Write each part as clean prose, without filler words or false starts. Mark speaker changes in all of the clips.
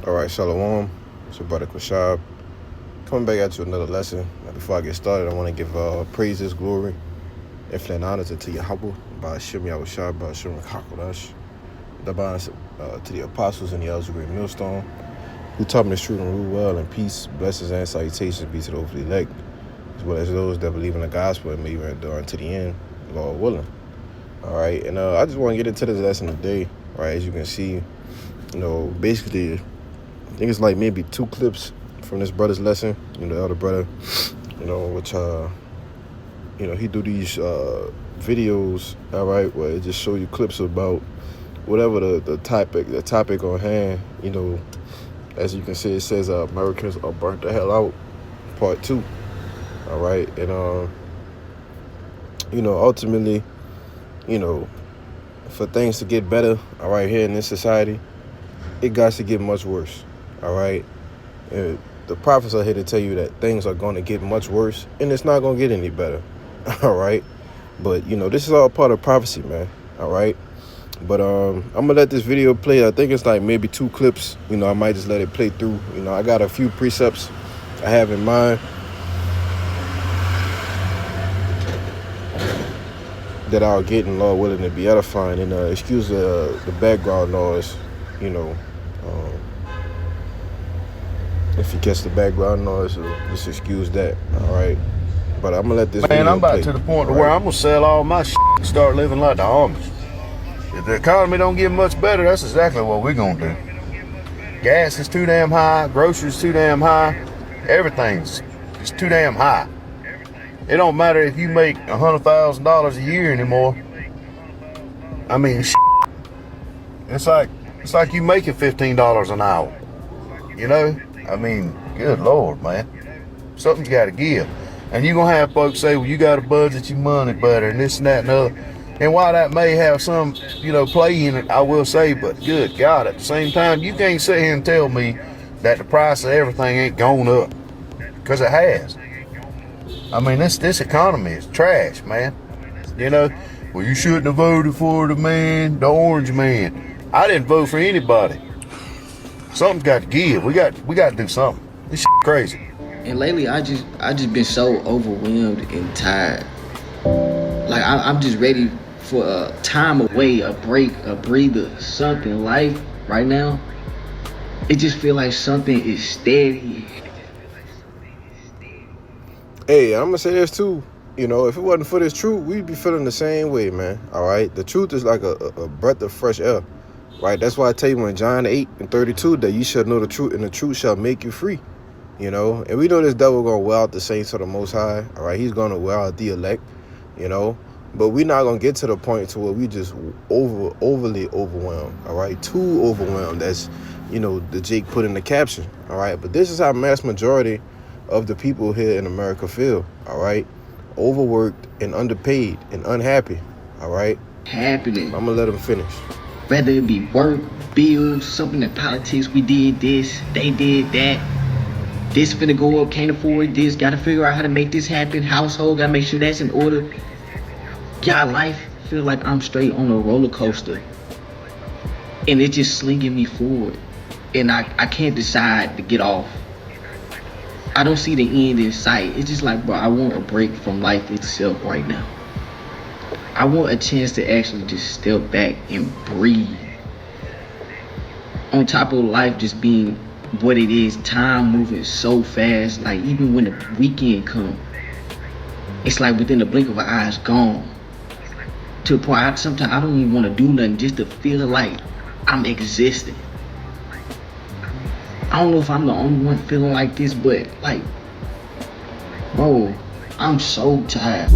Speaker 1: All right, Shalom. It's your brother Kashab. Coming back at you another lesson. Now, before I get started, I want to give praises, glory, infinite honors to Yahweh, by Shem Yahushua, by Shem Hakodash. The to the apostles and the elders of Great Millstone, who taught me the truth and rule well, and peace, blessings, and salutations be to the overly elect, as well as those that believe in the gospel and may even endure unto the end, Lord willing. All right, and I just want to get into this lesson today. Right, as you can see, basically, I think it's like maybe 2 clips from this brother's lesson. The elder brother, which he do these videos, all right, where it just show you clips about whatever the topic on hand. As you can see, it says Americans are burnt the hell out, part 2. All right, and ultimately, for things to get better, all right, here in this society, it got to get much worse. All right, and the prophets are here to tell you that things are going to get much worse, and it's not going to get any better. All right, but this is all part of prophecy, man. All right. But I'm gonna let this video play. I think it's like maybe 2 clips. I might just let it play through. I got a few precepts I have in mind that I'll get, and Lord willing, to be edifying. And excuse the background noise. If you catch the background noise, just excuse that. All right. But I'm gonna let this video
Speaker 2: I'm about
Speaker 1: play,
Speaker 2: to the point where I'm gonna sell all my shit and start living like the Amish. If the economy don't get much better, that's exactly what we're gonna do. Gas is too damn high, groceries too damn high, everything's just too damn high. It don't matter if you make $100,000 a year anymore. I mean, it's like you making $15 an hour. I mean, good Lord, man. Something's got to give. And you're gonna have folks say, well, you got to budget your money better, and this and that and other. And while that may have some, play in it, I will say, but good God, at the same time, you can't sit here and tell me that the price of everything ain't gone up, because it has. I mean, this economy is trash, man. Well, you shouldn't have voted for the orange man. I didn't vote for anybody. Something's got to give. We got to do something. This shit crazy.
Speaker 3: And lately, I just been so overwhelmed and tired. Like I'm just ready for a time away, a break, a breather, something. Life right now, it just feel like something is steady.
Speaker 1: Hey, I'm gonna say this too. If it wasn't for this truth, we'd be feeling the same way, man. All right, the truth is like a breath of fresh air, right? That's why I tell you in John 8:32 that you shall know the truth, and the truth shall make you free. And we know this devil gonna wear out the saints of the Most High. All right, he's gonna wear out the elect. But we're not gonna get to the point to where we just overly overwhelmed. All right, too overwhelmed. That's the Jake put in the caption. All right, but this is how mass majority of the people here in America feel. All right, overworked and underpaid and unhappy. All right,
Speaker 3: Happening.
Speaker 1: I'm gonna let them finish.
Speaker 3: Whether it be work, bills, something in politics, we did this, they did that. This finna go up, can't afford this, gotta figure out how to make this happen. Household, gotta make sure that's in order. God, life feel like I'm straight on a roller coaster. And it's just slinging me forward. And I can't decide to get off. I don't see the end in sight. It's just like, bro, I want a break from life itself right now. I want a chance to actually just step back and breathe. On top of life just being what it is, time moving so fast. Like even when the weekend come, it's like within the blink of an eye, it's gone. To the point, sometimes I don't even want to do nothing just to feel like I'm existing. I don't know if I'm the only one feeling like this, but like, bro, I'm so tired.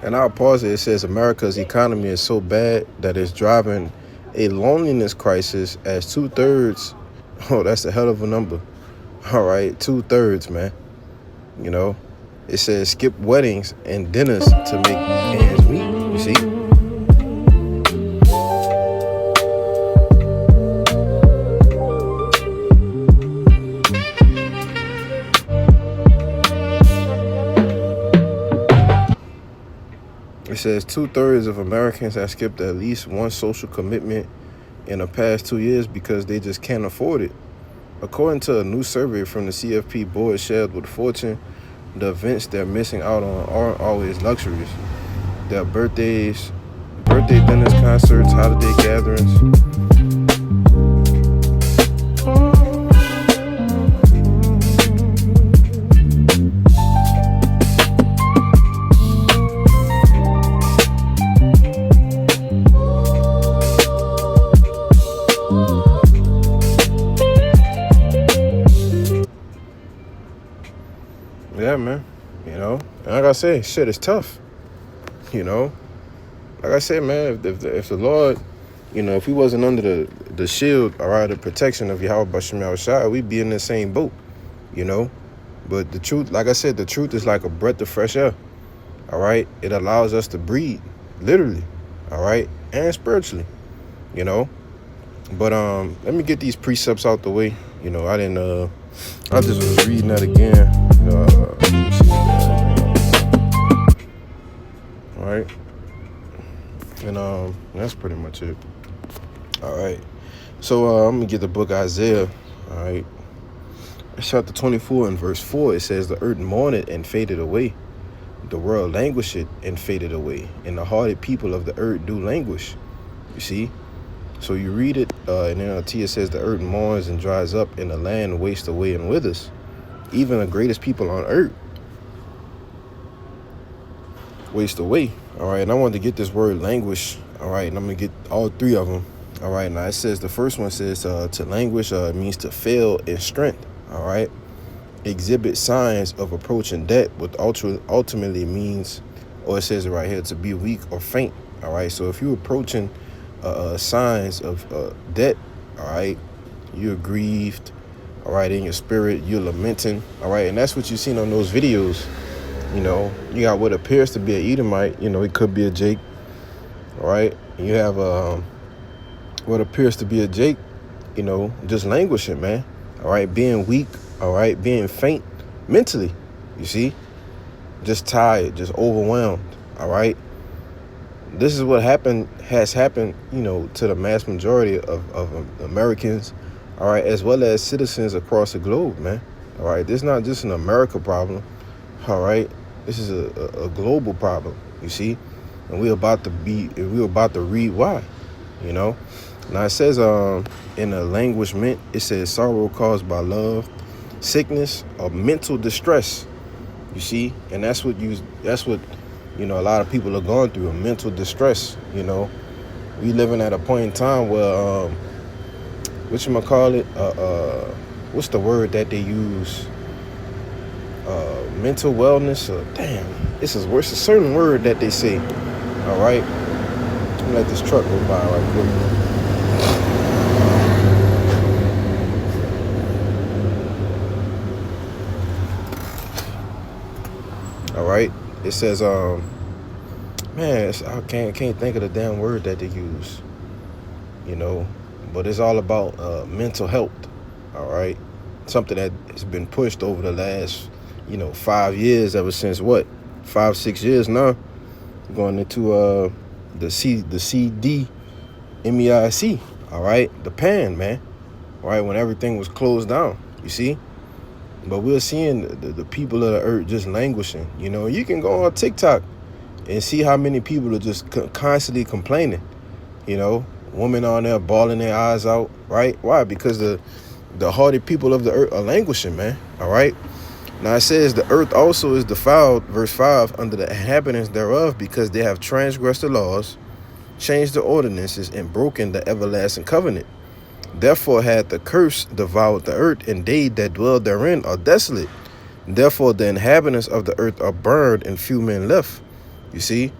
Speaker 1: And I'll pause it. It says America's economy is so bad that it's driving a loneliness crisis as 2/3. Oh, that's a hell of a number. All right, 2/3, man. It says skip weddings and dinners to make ends meet. You see? It says 2/3 of Americans have skipped at least one social commitment in the past 2 years because they just can't afford it. According to a new survey from the CFP board shared with Fortune, the events they're missing out on aren't always luxuries. Their birthdays, birthday dinners, concerts, holiday gatherings. Yeah, man. You know, and like I say, shit is tough. You know, like I said, man, if the Lord, you know, if we wasn't under the shield, all right, the protection of Yahweh Bashim Yahushua, we'd be in the same boat, you know. But the truth, like I said, the truth is like a breath of fresh air, all right. It allows us to breathe, literally, all right, and spiritually, you know. But let me get these precepts out the way. You know, I just was reading that again. All right, and that's pretty much it. All right, so I'm gonna get the book Isaiah. All right, chapter 24 and verse 4. It says, "The earth mourned and faded away, the world languished and faded away, and the hearted people of the earth do languish." You see. So you read it, and then it says, "The earth mourns and dries up, and the land wastes away and withers. Even the greatest people on earth waste away." All right, and I wanted to get this word languish. All right, and I'm gonna get all three of them. All right, now it says, the first one says to languish means to fail in strength. All right, exhibit signs of approaching death, which ultimately means, or it says it right here, to be weak or faint. All right, so if you're approaching signs of death, all right, you're grieved, all right, in your spirit, you're lamenting, all right, and that's what you've seen on those videos. You know, you got what appears to be an Edomite, you know, it could be a Jake, all right, and you have what appears to be a Jake, you know, just languishing, man, all right, being weak, all right, being faint mentally, you see, just tired, just overwhelmed, all right. This is what has happened, you know, to the mass majority of Americans, all right, as well as citizens across the globe, man. All right, this is not just an America problem, all right. This is a global problem, you see, and we're about to read why, you know. Now it says in a languishment, it says sorrow caused by love, sickness, or mental distress, you see, and that's what you know, a lot of people are going through, a mental distress. You know, we living at a point in time where, what's the word that they use? Mental wellness. It's a certain word that they say. All right, let me let this truck go by right quick. All right. It says, man, I can't think of the damn word that they use, you know, but it's all about mental health, all right? Something that has been pushed over the last, you know, 5 years, ever since 5-6 years now, going into the CDMEIC, all right? The pan, man, all right, when everything was closed down, you see? But we're seeing the people of the earth just languishing. You know, you can go on TikTok and see how many people are just constantly complaining. You know, women on there bawling their eyes out, right? Why? Because the hardy people of the earth are languishing, man. All right. Now it says the earth also is defiled, verse 5, under the inhabitants thereof, because they have transgressed the laws, changed the ordinances, and broken the everlasting covenant. Therefore had the curse devoured the earth, and they that dwell therein are desolate. Therefore the inhabitants of the earth are burned, and few men left. You see?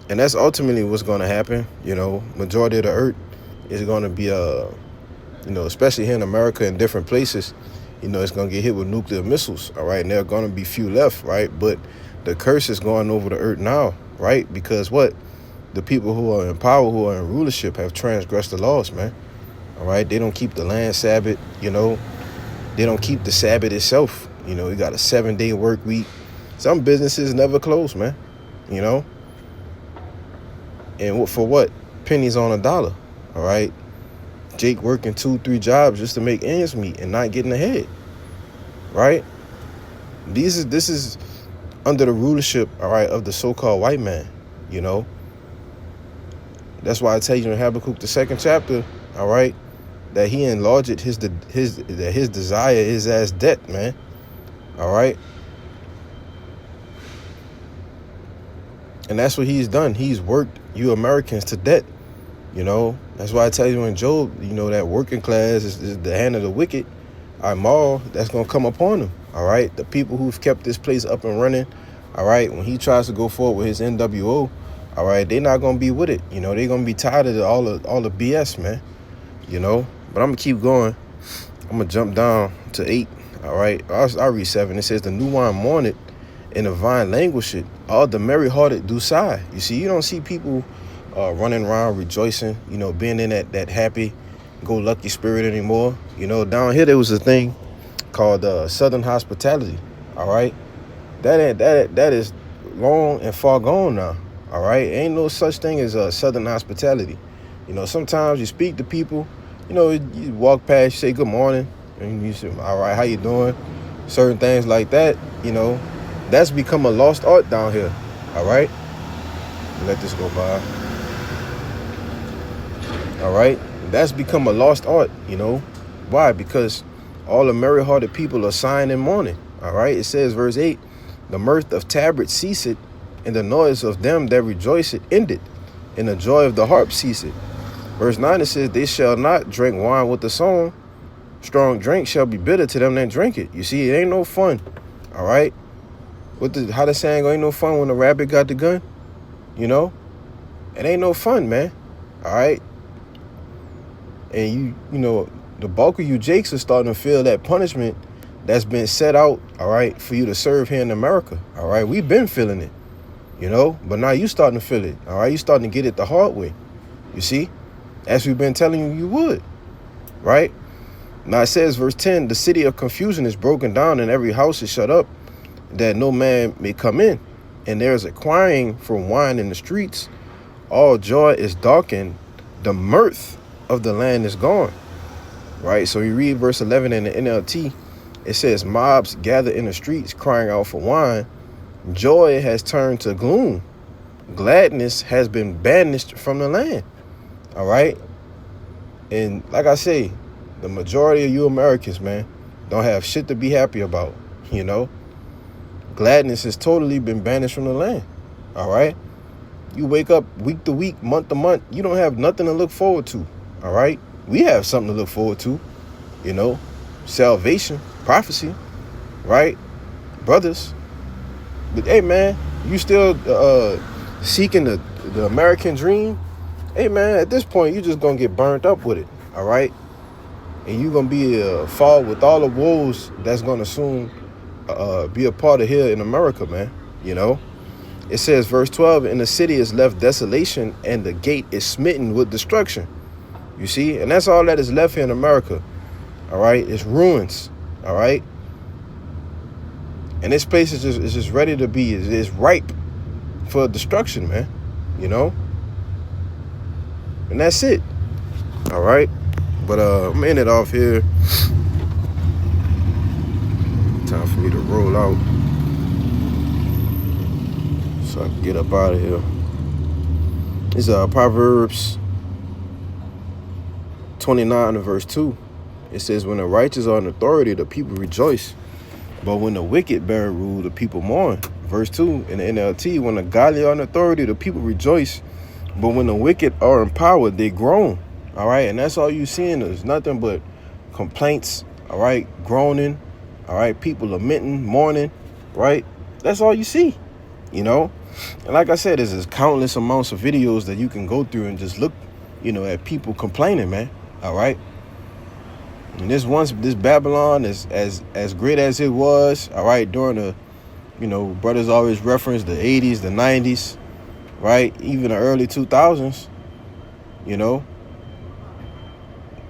Speaker 1: And that's ultimately what's going to happen. You know, majority of the earth is going to be, you know, especially here in America and different places, you know, it's going to get hit with nuclear missiles, all right? And there are going to be few left, right? But the curse is going over the earth now, right? Because what? The people who are in power, who are in rulership, have transgressed the laws, man. All right, they don't keep the land Sabbath, you know. They don't keep the Sabbath itself. You know, you got a 7-day work week. Some businesses never close, man. You know, And for what? Pennies on a dollar. All right. Jake working 2-3 jobs just to make ends meet and not getting ahead. Right? This is under the rulership, all right, of the so-called white man. You know. That's why I tell you in Habakkuk, the 2nd chapter, all right, that he enlarged his desire is as debt, man. All right. And that's what he's done. He's worked you Americans to death. You know, that's why I tell you in Job, you know, that working class is the hand of the wicked. All that's going to come upon them. All right. The people who've kept this place up and running. All right. When he tries to go forward with his NWO, all right, they're not going to be with it. You know, they're going to be tired of all the BS, man. You know, but I'm going to keep going. I'm going to jump down to 8. All right. I'll read 7. It says, the new wine mourned and the vine languisheth. All the merry-hearted do sigh. You see, you don't see people running around rejoicing, you know, being in that happy-go-lucky spirit anymore. You know, down here there was a thing called Southern hospitality. All right, that is long and far gone now. All right, ain't no such thing as Southern hospitality. You know, sometimes you speak to people, you know, you walk past, you say good morning, and you say, all right, how you doing? Certain things like that, you know, that's become a lost art down here. All right, let this go by. All right, that's become a lost art, you know. Why? Because all the merry-hearted people are sighing and mourning. All right, it says, verse 8, the mirth of tabrets ceaseth, and the noise of them that rejoice ended, and the joy of the harp ceaseth. Verse 9, it says, they shall not drink wine with the song. Strong drink shall be bitter to them that drink it. You see, it ain't no fun. All right, how the saying go, ain't no fun when the rabbit got the gun. You know, it ain't no fun, man. All right. And you know, the bulk of you Jakes are starting to feel that punishment that's been set out, all right, for you to serve here in America. All right, we've been feeling it, you know, but now you starting to feel it. All right, you starting to get it the hard way. You see, as we've been telling you, you would, right? Now it says, verse 10, the city of confusion is broken down and every house is shut up, that no man may come in. And there is a crying for wine in the streets. All joy is darkened. The mirth of the land is gone. Right? So you read verse 11 in the NLT. It says, mobs gather in the streets crying out for wine. Joy has turned to gloom. Gladness has been banished from the land. All right? And like I say, the majority of you Americans, man, don't have shit to be happy about, you know? Gladness has totally been banished from the land. All right? You wake up week to week, month to month, you don't have nothing to look forward to. All right? We have something to look forward to, you know? Salvation, prophecy, right? Brothers. But hey, man, you still seeking the American dream? Hey, man, at this point, you're just going to get burnt up with it. All right? And you're going to be fall with all the woes that's going to soon be a part of here in America, man. You know, it says, verse 12, and the city is left desolation and the gate is smitten with destruction. You see, and that's all that is left here in America. All right, it's ruins. All right, and this place is just ready to be is ripe for destruction, man. You know, and that's it. All right, but I'm gonna end it off here. Time for me to roll out so I can get up out of here. This is Proverbs 29 and verse 2. It says, when the righteous are in authority, the people rejoice. But when the wicked bear rule, the people mourn. Verse 2 in the NLT, when the godly are in authority, the people rejoice. But when the wicked are in power, they groan. All right, and that's all you seeing is nothing but complaints. All right, groaning. All right, people lamenting, mourning, right? That's all you see, you know? And like I said, there's countless amounts of videos that you can go through and just look, you know, at people complaining, man. All right? And this Babylon is as great as it was, all right, during the, you know, brothers always reference the 80s, the 90s, right? Even the early 2000s, you know?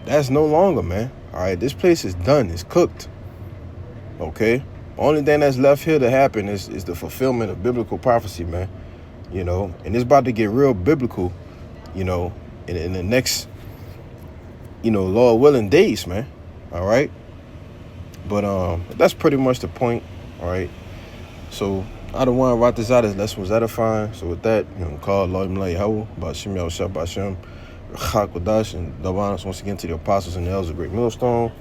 Speaker 1: That's no longer, man. All right, this place is done. It's cooked. Okay, only thing that's left here to happen is the fulfillment of biblical prophecy, man. you know, and it's about to get real biblical, you know, in the next, you know, Lord willing days, man. All right. But that's pretty much the point. All right. So I don't want to write this out. This lesson was edifying. So with that, you know, call Lord Yahweh, Bashim Yahushua Bashem, Chakodash, and double honors once again to the apostles and the elders of Great Millstone.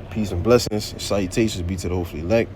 Speaker 1: Peace and blessings, salutations be to the hopefully elect.